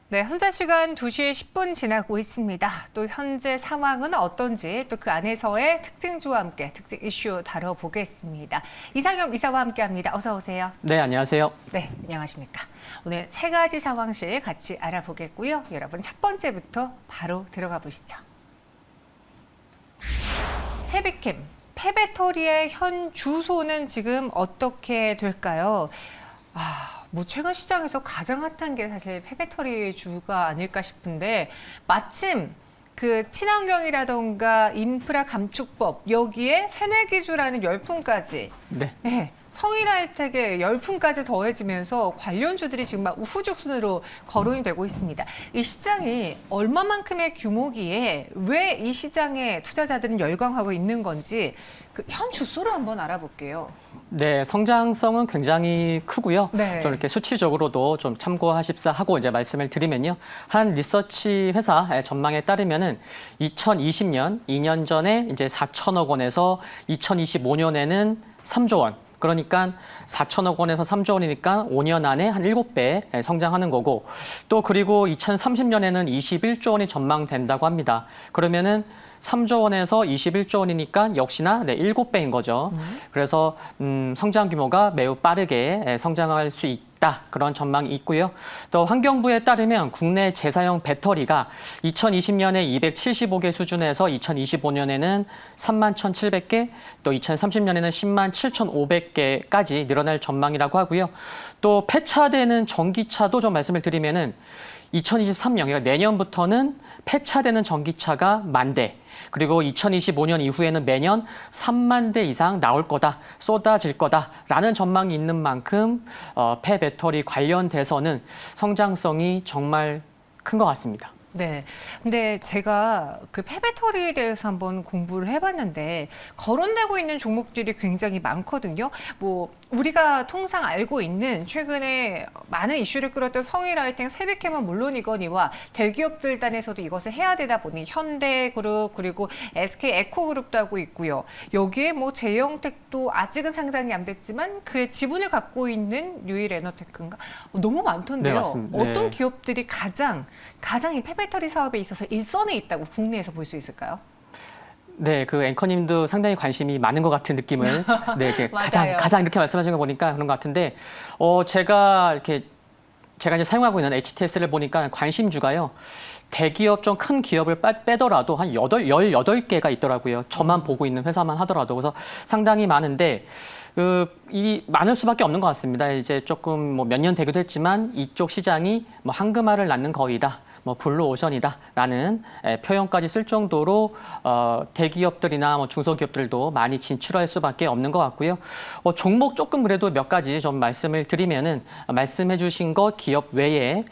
네, 현재 시간 2시 10분 지나고 있습니다. 또 현재 상황은 어떤지 또 그 안에서의 특징주와 함께 특징 이슈 다뤄보겠습니다. 이상엽 이사와 함께합니다. 어서 오세요. 네, 안녕하세요. 네, 안녕하십니까. 오늘 세 가지 상황실 같이 알아보겠고요. 여러분 첫 번째부터 바로 들어가 보시죠. 세비캠, 폐배터리의 현 주소는 지금 어떻게 될까요? 뭐 최근 시장에서 가장 핫한 게 사실 폐배터리 주가 아닐까 싶은데 마침 그 친환경이라던가 인프라 감축법 여기에 새내기주라는 열풍까지 네. 성일하이텍의 열풍까지 더해지면서 관련주들이 지금 막 우후죽순으로 거론이 되고 있습니다. 이 시장이 얼마만큼의 규모기에 왜 이 시장에 투자자들은 열광하고 있는 건지 그 현 주소로 한번 알아볼게요. 네, 성장성은 굉장히 크고요. 네. 좀 이렇게 수치적으로도 좀 참고하십사 하고 이제 말씀을 드리면요. 한 리서치 회사 전망에 따르면은 2020년, 2년 전에 이제 4천억 원에서 2025년에는 3조 원. 그러니까 4천억 원에서 3조 원이니까 5년 안에 한 7배 성장하는 거고 또 그리고 2030년에는 21조 원이 전망된다고 합니다. 그러면은 3조 원에서 21조 원이니까 역시나 7배인 거죠. 그래서 성장 규모가 매우 빠르게 성장할 수 있다. 그런 전망이 있고요. 또 환경부에 따르면 국내 재사용 배터리가 2020년에 275개 수준에서 2025년에는 3만 1,700개, 또 2030년에는 10만 7,500개까지 늘어날 전망이라고 하고요. 또 폐차되는 전기차도 좀 말씀을 드리면은 2023년, 그러니까 내년부터는 폐차되는 전기차가 10,000대, 그리고 2025년 이후에는 매년 3만 대 이상 나올 거다, 쏟아질 거다라는 전망이 있는 만큼 폐배터리 관련돼서는 성장성이 정말 큰 것 같습니다. 네. 근데 제가 그 폐배터리에 대해서 한번 공부를 해봤는데 거론되고 있는 종목들이 굉장히 많거든요. 뭐 우리가 통상 알고 있는 최근에 많은 이슈를 끌었던 성일하이텍, 세비캠은 물론이거니와 대기업들 단에서도 이것을 해야 되다 보니 현대그룹 그리고 SK에코그룹도 하고 있고요. 여기에 뭐 제형텍도 아직은 상장이 안 됐지만 그의 지분을 갖고 있는 유일에너테크인가 너무 많던데요. 네, 맞습니다. 어떤 네. 기업들이 가장 이 폐배터리 사업에 있어서 일선에 있다고 국내에서 볼 수 있을까요? 네, 그 앵커님도 상당히 관심이 많은 것 같은 느낌을 네, 이렇게 맞아요. 가장 이렇게 말씀하신 거 보니까 그런 것 같은데 제가 이제 사용하고 있는 HTS를 보니까 관심주가요. 대기업 좀 큰 기업을 빼더라도 한 18개가 있더라고요. 저만 보고 있는 회사만 하더라도. 그래서 상당히 많은데 이 많을 수밖에 없는 것 같습니다. 이제 조금 뭐 몇 년 되기도 했지만 이쪽 시장이 뭐 황금알을 낳는 거위다. 뭐 블루오션이다라는 표현까지 쓸 정도로 대기업들이나 뭐 중소기업들도 많이 진출할 수밖에 없는 것 같고요. 종목 조금 그래도 몇 가지 좀 말씀을 드리면은 말씀해주신 것 기업 외에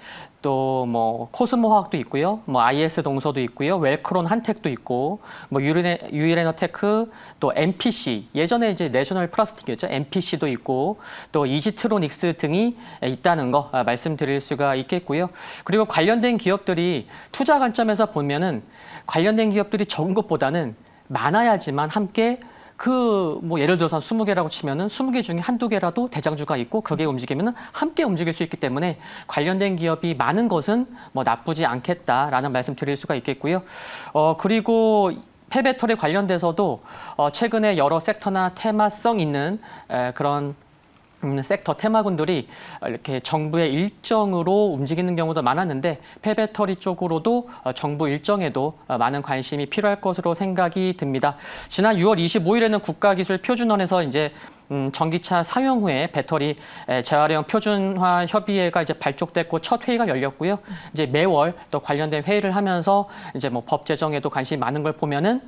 또 뭐 코스모화학도 있고요, 뭐 IS 동서도 있고요, 웰크론 한텍도 있고, 뭐 유일에너테크, 또 MPC 예전에 이제 내셔널 플라스틱이었죠, MPC도 있고, 또 이지트로닉스 등이 있다는 거 말씀드릴 수가 있겠고요. 그리고 관련된 기업들이 투자 관점에서 보면은 관련된 기업들이 적은 것보다는 많아야지만 함께 뭐 예를 들어서 20개라고 치면은 20개 중에 한두 개라도 대장주가 있고 그게 움직이면은 함께 움직일 수 있기 때문에 관련된 기업이 많은 것은 뭐 나쁘지 않겠다라는 말씀 드릴 수가 있겠고요. 그리고 폐배터리 관련돼서도 최근에 여러 섹터나 테마성 있는 그런 섹터 테마군들이 이렇게 정부의 일정으로 움직이는 경우도 많았는데 폐배터리 쪽으로도 정부 일정에도 많은 관심이 필요할 것으로 생각이 듭니다. 지난 6월 25일에는 국가기술표준원에서 이제 전기차 사용 후에 배터리 재활용 표준화 협의회가 이제 발족됐고 첫 회의가 열렸고요. 이제 매월 또 관련된 회의를 하면서 이제 뭐 법 제정에도 관심이 많은 걸 보면은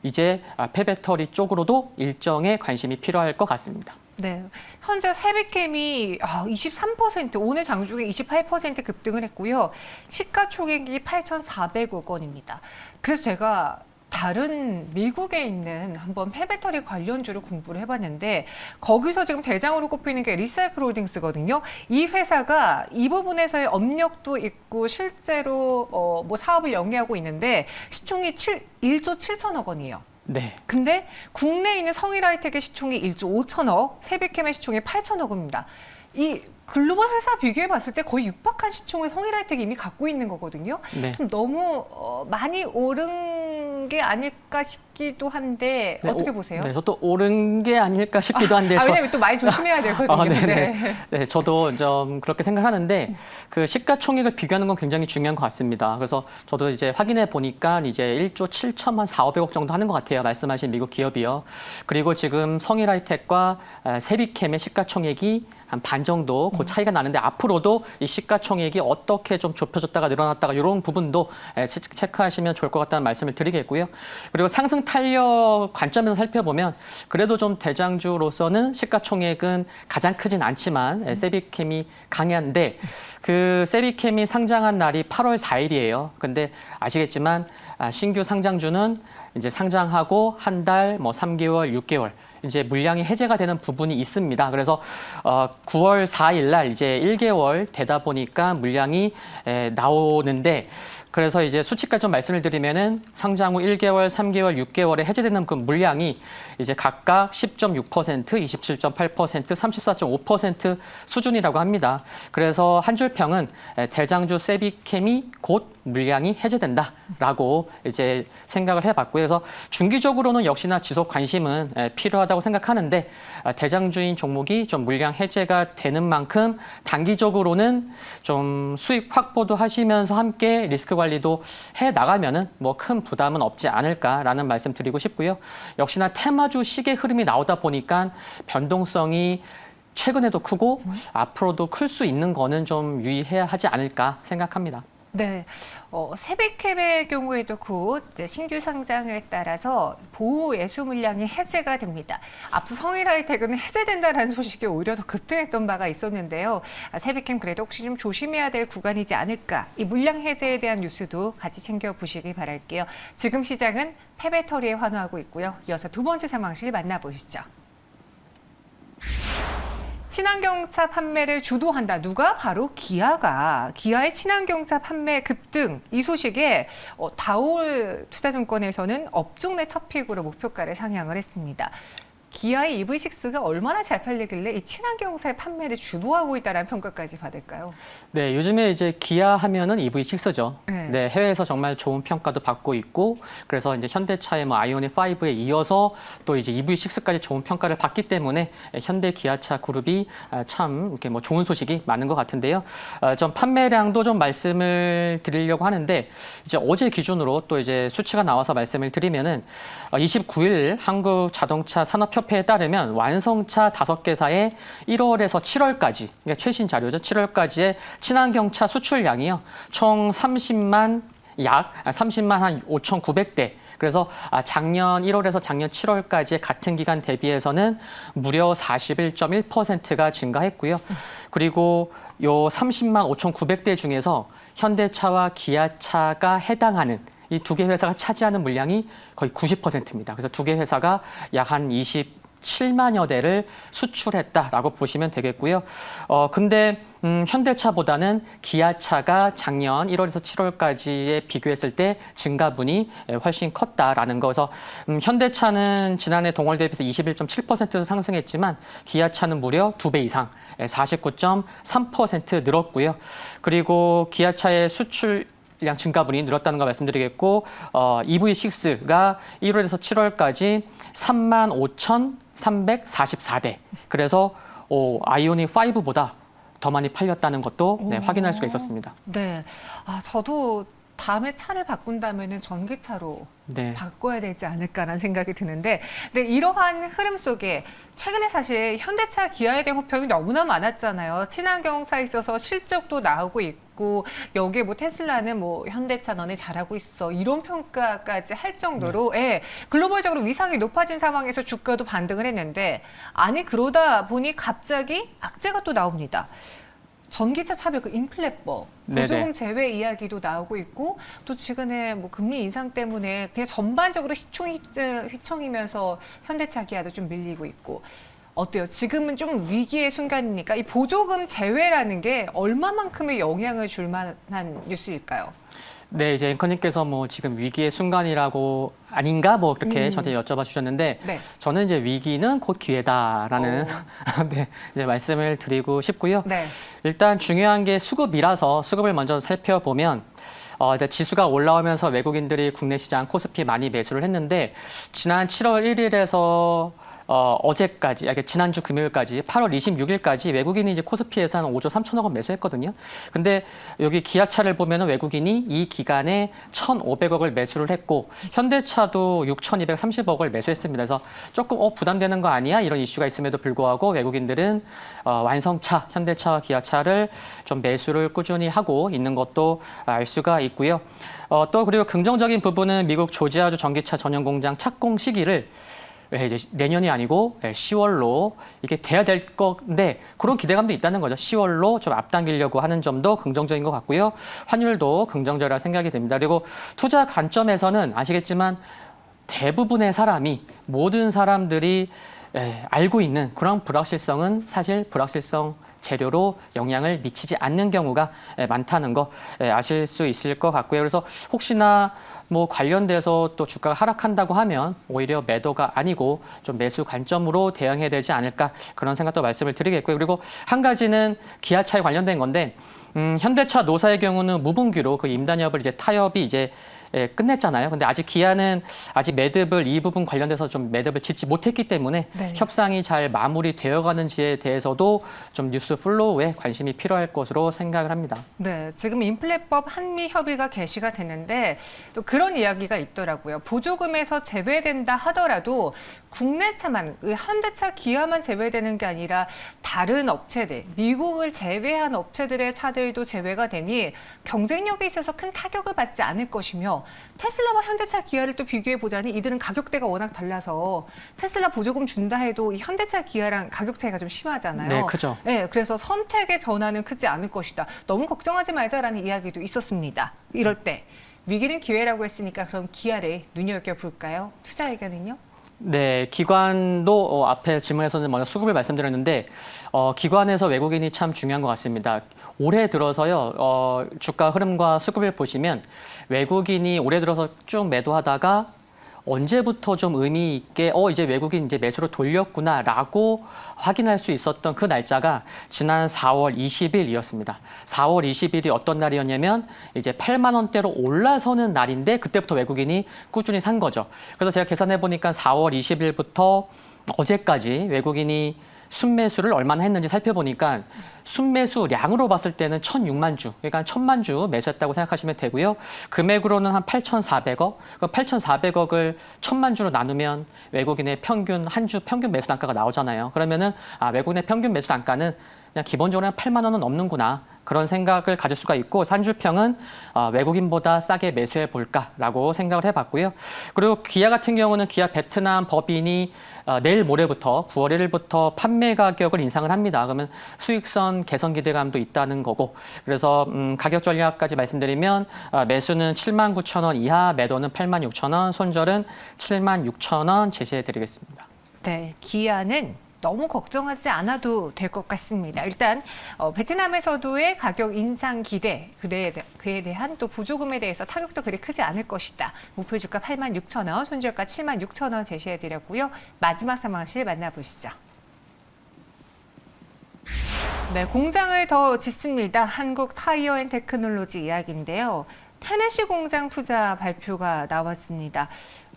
이제 폐배터리 쪽으로도 일정의 관심이 필요할 것 같습니다. 네, 현재 세비캠이 23%, 오늘 장중에 28% 급등을 했고요. 시가총액이 8,400억 원입니다. 그래서 제가 다른 미국에 있는 한번 폐배터리 관련주를 공부를 해봤는데 거기서 지금 대장으로 꼽히는 게 리사이클홀딩스거든요. 이 회사가 이 부분에서의 업력도 있고 실제로 뭐 사업을 영위하고 있는데 시총이 1조 7천억 원이에요. 네. 근데 국내에 있는 성일하이텍의 시총이 1조 5천억, 세비캠의 시총이 8천억입니다. 이 글로벌 회사 비교해 봤을 때 거의 육박한 시총을 성일하이텍이 이미 갖고 있는 거거든요. 네. 좀 너무 많이 오른 게 아닐까 싶기도 한데 네, 어떻게 보세요? 네, 저도 옳은 게 아닐까 싶기도 한데. 왜냐면 또 많이 조심해야 되거든요. 네네. 네, 저도 좀 그렇게 생각하는데 그 시가총액을 비교하는 건 굉장히 중요한 것 같습니다. 그래서 저도 이제 확인해 보니까 이제 1조 7천만 4,500억 정도 하는 것 같아요. 말씀하신 미국 기업이요. 그리고 지금 성일하이텍과 세비캠의 시가총액이 한 반 정도 그 차이가 나는데 앞으로도 이 시가총액이 어떻게 좀 좁혀졌다가 늘어났다가 이런 부분도 체크하시면 좋을 것 같다는 말씀을 드리겠고요. 그리고 상승 탄력 관점에서 살펴보면 그래도 좀 대장주로서는 시가총액은 가장 크진 않지만 세비캠이 강한데 그 세비캠이 상장한 날이 8월 4일이에요. 근데 아시겠지만 신규 상장주는 이제 상장하고 한 달, 뭐 3개월, 6개월 이제 물량이 해제가 되는 부분이 있습니다. 그래서 9월 4일 날 이제 1개월 되다 보니까 물량이 나오는데 그래서 이제 수치까지 좀 말씀을 드리면은 상장 후 1개월, 3개월, 6개월에 해제되는 그 물량이 이제 각각 10.6%, 27.8%, 34.5% 수준이라고 합니다. 그래서 한 줄 평은 대장주 세비캠이 곧 물량이 해제된다라고 이제 생각을 해봤고요. 그래서 중기적으로는 역시나 지속 관심은 필요하다고 생각하는데 대장주인 종목이 좀 물량 해제가 되는 만큼 단기적으로는 좀 수익 확보도 하시면서 함께 리스크 관리도 해 나가면은 뭐 큰 부담은 없지 않을까라는 말씀 드리고 싶고요. 역시나 테마주 시계 흐름이 나오다 보니까 변동성이 최근에도 크고 앞으로도 클 수 있는 거는 좀 유의해야 하지 않을까 생각합니다. 네, 세비캠의 경우에도 곧 이제 신규 상장에 따라서 보호 예수 물량이 해제가 됩니다. 앞서 성일하이텍은 해제된다라는 소식이 오히려 더 급등했던 바가 있었는데요. 세비캠 그래도 혹시 좀 조심해야 될 구간이지 않을까. 이 물량 해제에 대한 뉴스도 같이 챙겨보시기 바랄게요. 지금 시장은 폐배터리에 환호하고 있고요. 이어서 두 번째 상황실 만나보시죠. 친환경차 판매를 주도한다. 누가? 바로 기아가. 기아의 친환경차 판매 급등. 이 소식에 다올 투자증권에서는 업종 내 토픽으로 목표가를 상향을 했습니다. 기아의 EV6가 얼마나 잘 팔리길래 이 친환경차의 판매를 주도하고 있다는 평가까지 받을까요? 네, 요즘에 이제 기아 하면은 EV6죠. 네. 네, 해외에서 정말 좋은 평가도 받고 있고, 그래서 이제 현대차의 뭐 아이오닉 5에 이어서 또 이제 EV6까지 좋은 평가를 받기 때문에 현대 기아차 그룹이 참 이렇게 뭐 좋은 소식이 많은 것 같은데요. 좀 판매량도 좀 말씀을 드리려고 하는데, 이제 어제 기준으로 또 이제 수치가 나와서 말씀을 드리면은 29일 한국 자동차 산업협회에 따르면 완성차 5개사의 1월에서 7월까지, 그러니까 최신 자료죠. 7월까지의 친환경차 수출량이요. 총 30만 한 5,900대. 그래서 작년 1월에서 작년 7월까지의 같은 기간 대비해서는 무려 41.1%가 증가했고요. 그리고 요 30만 5,900대 중에서 현대차와 기아차가 해당하는 이 두 개 회사가 차지하는 물량이 거의 90%입니다. 그래서 두 개 회사가 약 한 27만여 대를 수출했다라고 보시면 되겠고요. 근데 현대차보다는 기아차가 작년 1월에서 7월까지에 비교했을 때 증가분이 훨씬 컸다라는 거서 현대차는 지난해 동월 대비해서 21.7% 상승했지만 기아차는 무려 2배 이상 49.3% 늘었고요. 그리고 기아차의 수출 량 증가분이 늘었다는 거 말씀드리겠고 EV6가 1월에서 7월까지 35,344대. 그래서 아이오닉 5보다 더 많이 팔렸다는 것도 확인할 수가 있었습니다. 네, 저도 다음에 차를 바꾼다면은 전기차로 바꿔야 되지 않을까라는 생각이 드는데, 근데 이러한 흐름 속에 최근에 사실 현대차, 기아에 대한 호평이 너무나 많았잖아요. 친환경차에 있어서 실적도 나오고 있고 여기에 뭐 테슬라는 뭐 현대차 너네 잘하고 있어 이런 평가까지 할 정도로 글로벌적으로 위상이 높아진 상황에서 주가도 반등을 했는데, 아니 그러다 보니 갑자기 악재가 또 나옵니다. 전기차 차별 그 인플레법 보조금 제외 이야기도 나오고 있고, 또 최근에 뭐 금리 인상 때문에 그냥 전반적으로 시총이 휘청이면서 현대차, 기아도 좀 밀리고 있고. 어때요? 지금은 좀 위기의 순간이니까 이 보조금 제외라는 게 얼마만큼의 영향을 줄 만한 뉴스일까요? 네, 이제 앵커님께서 뭐 지금 위기의 순간이라고 아닌가 뭐 그렇게 저한테 여쭤봐 주셨는데 네. 저는 이제 위기는 곧 기회다라는 네, 이제 말씀을 드리고 싶고요. 네. 일단 중요한 게 수급이라서 수급을 먼저 살펴보면 일단 지수가 올라오면서 외국인들이 국내 시장 코스피 많이 매수를 했는데 지난 7월 1일에서 어제까지, 지난주 금요일까지 8월 26일까지 외국인이 이제 코스피에서 한 5조 3천억 원 매수했거든요. 근데 여기 기아차를 보면은 외국인이 이 기간에 1,500억을 매수를 했고 현대차도 6,230억을 매수했습니다. 그래서 조금 부담되는 거 아니야? 이런 이슈가 있음에도 불구하고 외국인들은 완성차, 현대차와 기아차를 좀 매수를 꾸준히 하고 있는 것도 알 수가 있고요. 또 그리고 긍정적인 부분은 미국 조지아주 전기차 전용 공장 착공 시기를 이제 내년이 아니고 10월로 이게 돼야 될 건데 그런 기대감도 있다는 거죠. 10월로 좀 앞당기려고 하는 점도 긍정적인 것 같고요. 환율도 긍정적이라 생각이 됩니다. 그리고 투자 관점에서는 아시겠지만 대부분의 사람이 모든 사람들이 알고 있는 그런 불확실성은 사실 불확실성 재료로 영향을 미치지 않는 경우가 많다는 거 아실 수 있을 것 같고요. 그래서 혹시나 뭐 관련돼서 또 주가가 하락한다고 하면 오히려 매도가 아니고 좀 매수 관점으로 대응해야 되지 않을까 그런 생각도 말씀을 드리겠고요. 그리고 한 가지는 기아차에 관련된 건데 현대차 노사의 경우는 무분기로 그 임단협을 이제 타협이 이제 끝냈잖아요. 근데 아직 기아는 아직 매듭을 이 부분 관련돼서 좀 매듭을 짓지 못했기 때문에 네. 협상이 잘 마무리되어 가는지에 대해서도 좀 뉴스 플로우에 관심이 필요할 것으로 생각을 합니다. 네, 지금 인플레법 한미 협의가 개시가 됐는데 또 그런 이야기가 있더라고요. 보조금에서 제외된다 하더라도 국내차만, 현대차, 기아만 제외되는 게 아니라 다른 업체들, 미국을 제외한 업체들의 차들도 제외가 되니 경쟁력에 있어서 큰 타격을 받지 않을 것이며 테슬라와 현대차, 기아를 또 비교해 보자니 이들은 가격대가 워낙 달라서 테슬라 보조금 준다 해도 이 현대차, 기아랑 가격 차이가 좀 심하잖아요. 네, 크죠. 네, 그래서 선택의 변화는 크지 않을 것이다. 너무 걱정하지 말자라는 이야기도 있었습니다. 이럴 때 위기는 기회라고 했으니까 그럼 기아를 눈여겨볼까요? 투자 의견은요? 네, 기관도 앞에 질문에서는 먼저 수급을 말씀드렸는데 기관에서 외국인이 참 중요한 것 같습니다. 올해 들어서요, 주가 흐름과 수급을 보시면 외국인이 올해 들어서 쭉 매도하다가 언제부터 좀 의미 있게 이제 외국인 이제 매수로 돌렸구나라고 확인할 수 있었던 그 날짜가 지난 4월 20일이었습니다. 4월 20일이 어떤 날이었냐면 이제 8만 원대로 올라서는 날인데 그때부터 외국인이 꾸준히 산 거죠. 그래서 제가 계산해 보니까 4월 20일부터 어제까지 외국인이 순매수를 얼마나 했는지 살펴보니까 순매수량으로 봤을 때는 1,006만 주, 그러니까 1,000만 주 매수했다고 생각하시면 되고요. 금액으로는 한 8,400억, 그 8,400억을 1,000만 주로 나누면 외국인의 평균, 한 주 평균 매수 단가가 나오잖아요. 그러면은 외국인의 평균 매수 단가는 그냥 기본적으로 한 8만 원은 넘는구나. 그런 생각을 가질 수가 있고 산주평은 외국인보다 싸게 매수해 볼까라고 생각을 해봤고요. 그리고 기아 같은 경우는 기아 베트남 법인이 내일 모레부터 9월 1일부터 판매 가격을 인상을 합니다. 그러면 수익성 개선 기대감도 있다는 거고 그래서 가격 전략까지 말씀드리면 매수는 79,000원 이하, 매도는 86,000원, 손절은 76,000원 제시해 드리겠습니다. 네, 기아는 너무 걱정하지 않아도 될 것 같습니다. 일단 베트남에서도의 가격 인상 기대, 그에 대한 또 보조금에 대해서 타격도 그리 크지 않을 것이다. 목표 주가 86,000원, 손절가 76,000원 제시해드렸고요. 마지막 상황실 만나보시죠. 네, 공장을 더 짓습니다. 한국 타이어 앤 테크놀로지 이야기인데요. 테네시 공장 투자 발표가 나왔습니다.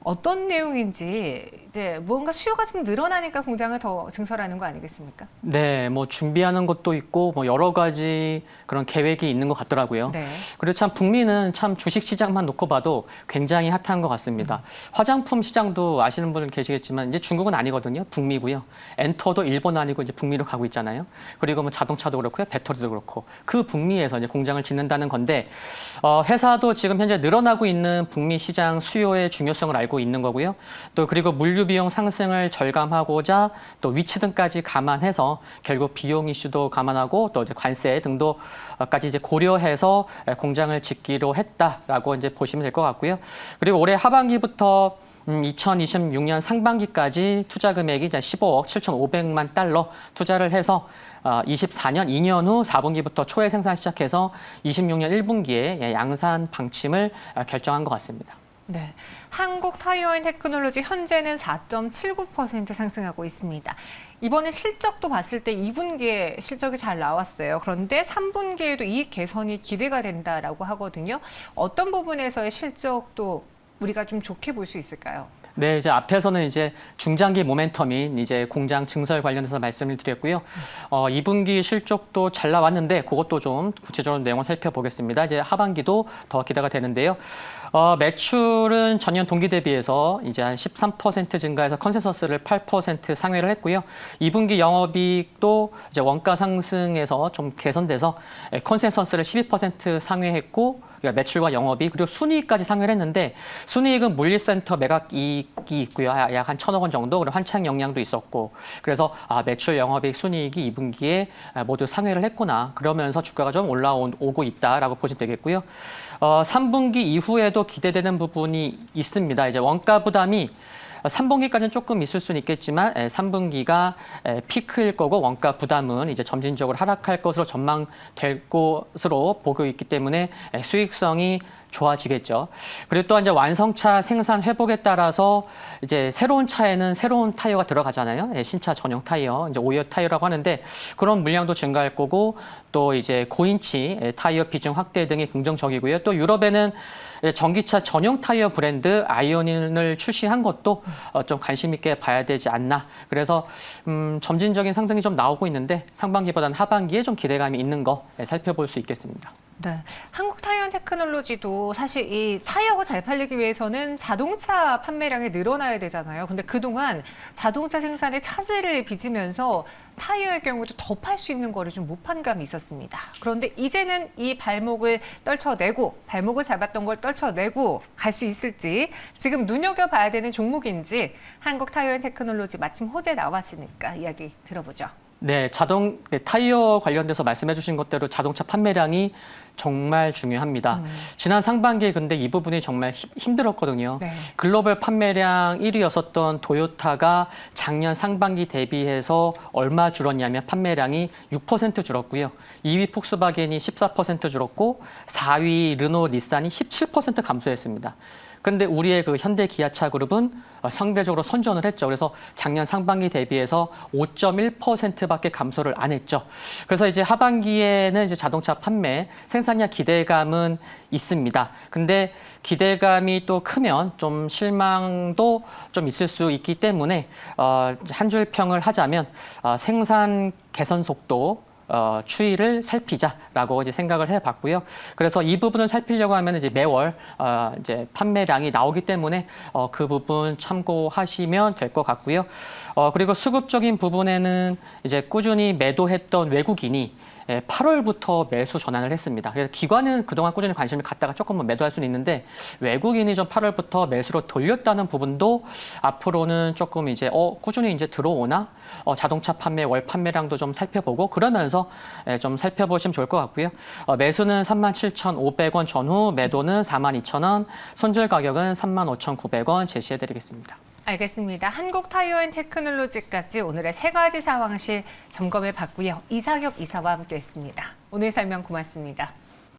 어떤 내용인지 이제 무언가 수요가 좀 늘어나니까 공장을 더 증설하는 거 아니겠습니까? 네, 뭐 준비하는 것도 있고 뭐 여러 가지 그런 계획이 있는 것 같더라고요. 네. 그리고 참 북미는 참 주식 시장만 놓고 봐도 굉장히 핫한 것 같습니다. 화장품 시장도 아시는 분은 계시겠지만 이제 중국은 아니거든요. 북미고요. 엔터도 일본 아니고 이제 북미로 가고 있잖아요. 그리고 뭐 자동차도 그렇고요, 배터리도 그렇고 그 북미에서 이제 공장을 짓는다는 건데 회사도 지금 현재 늘어나고 있는 북미 시장 수요의 중요성을 알고 있는 거고요. 또 그리고 물류 비용 상승을 절감하고자 또 위치 등까지 감안해서 결국 비용 이슈도 감안하고 또 이제 관세 등도까지 이제 고려해서 공장을 짓기로 했다라고 이제 보시면 될 것 같고요. 그리고 올해 하반기부터 2026년 상반기까지 투자 금액이 이제 15억 7,500만 달러 투자를 해서 24년 2년 후 4분기부터 초에 생산 시작해서 26년 1분기에 양산 방침을 결정한 것 같습니다. 네, 한국 타이어앤테크놀로지 현재는 4.79% 상승하고 있습니다. 이번에 실적도 봤을 때 2분기에 실적이 잘 나왔어요. 그런데 3분기에도 이익 개선이 기대가 된다라고 하거든요. 어떤 부분에서의 실적도 우리가 좀 좋게 볼 수 있을까요? 네, 이제 앞에서는 이제 중장기 모멘텀인 이제 공장 증설 관련해서 말씀을 드렸고요. 2분기 실적도 잘 나왔는데 그것도 좀 구체적으로 내용을 살펴보겠습니다. 이제 하반기도 더 기대가 되는데요. 매출은 전년 동기 대비해서 이제 한 13% 증가해서 컨센서스를 8% 상회를 했고요. 2분기 영업이익도 이제 원가 상승에서 좀 개선돼서 컨센서스를 12% 상회했고, 그러니까 매출과 영업이익 그리고 순이익까지 상회를 했는데, 순이익은 물리센터 매각 이익이 있고요. 약 한 1,000억 원 정도, 그리고 환창 영향도 있었고, 그래서 매출, 영업이익, 순이익이 2분기에 모두 상회를 했구나. 그러면서 주가가 좀 올라오고 있다라고 보시면 되겠고요. 3분기 이후에도 기대되는 부분이 있습니다. 이제 원가 부담이 3분기까지는 조금 있을 수는 있겠지만 3분기가 피크일 거고, 원가 부담은 이제 점진적으로 하락할 것으로 전망될 것으로 보고 있기 때문에 수익성이 좋아지겠죠. 그리고 또 이제 완성차 생산 회복에 따라서 이제 새로운 차에는 새로운 타이어가 들어가잖아요. 신차 전용 타이어, 이제 오이어 타이어라고 하는데, 그런 물량도 증가할 거고, 또 이제 고인치 타이어 비중 확대 등이 긍정적이고요. 또 유럽에는 전기차 전용 타이어 브랜드 아이오닌을 출시한 것도 좀 관심 있게 봐야 되지 않나. 그래서 점진적인 상승이 좀 나오고 있는데, 상반기보다는 하반기에 좀 기대감이 있는 거 살펴볼 수 있겠습니다. 네, 한국 타이어앤테크놀로지도 사실 이 타이어가 잘 팔리기 위해서는 자동차 판매량이 늘어나야 되잖아요. 근데 그동안 자동차 생산에 차질을 빚으면서 타이어의 경우도 더 팔 수 있는 거를 좀 못 판 감이 있었습니다. 그런데 이제는 이 발목을 떨쳐내고, 발목을 잡았던 걸 떨쳐내고 갈 수 있을지, 지금 눈여겨봐야 되는 종목인지 한국 타이어앤테크놀로지 마침 호재 나왔으니까 이야기 들어보죠. 네, 타이어 관련돼서 말씀해 주신 것대로 자동차 판매량이 정말 중요합니다. 지난 상반기에 근데 이 부분이 정말 힘들었거든요. 네. 글로벌 판매량 1위였었던 토요타가 작년 상반기 대비해서 얼마 줄었냐면 판매량이 6% 줄었고요. 2위 폭스바겐이 14% 줄었고, 4위 르노 닛산이 17% 감소했습니다. 근데 우리의 그 현대 기아차 그룹은 상대적으로 선전을 했죠. 그래서 작년 상반기 대비해서 5.1%밖에 감소를 안 했죠. 그래서 이제 하반기에는 이제 자동차 판매 생산량 기대감은 있습니다. 근데 기대감이 또 크면 좀 실망도 좀 있을 수 있기 때문에 한 줄 평을 하자면 생산 개선 속도 추이를 살피자라고 이제 생각을 해봤고요. 그래서 이 부분을 살피려고 하면 이제 매월 이제 판매량이 나오기 때문에 그 부분 참고하시면 될 것 같고요. 그리고 수급적인 부분에는 이제 꾸준히 매도했던 외국인이 8월부터 매수 전환을 했습니다. 그래서 기관은 그동안 꾸준히 관심을 갖다가 조금은 매도할 수는 있는데, 외국인이 좀 8월부터 매수로 돌렸다는 부분도 앞으로는 조금 이제 꾸준히 이제 들어오나, 자동차 판매 월 판매량도 좀 살펴보고 그러면서 좀 살펴보시면 좋을 것 같고요. 매수는 37,500원 전후, 매도는 42,000원, 손절 가격은 35,900원 제시해드리겠습니다. 알겠습니다. 한국 타이어앤테크놀로지까지 오늘의 세 가지 상황실 점검해 봤고요. 이상혁 이사와 함께했습니다. 오늘 설명 고맙습니다.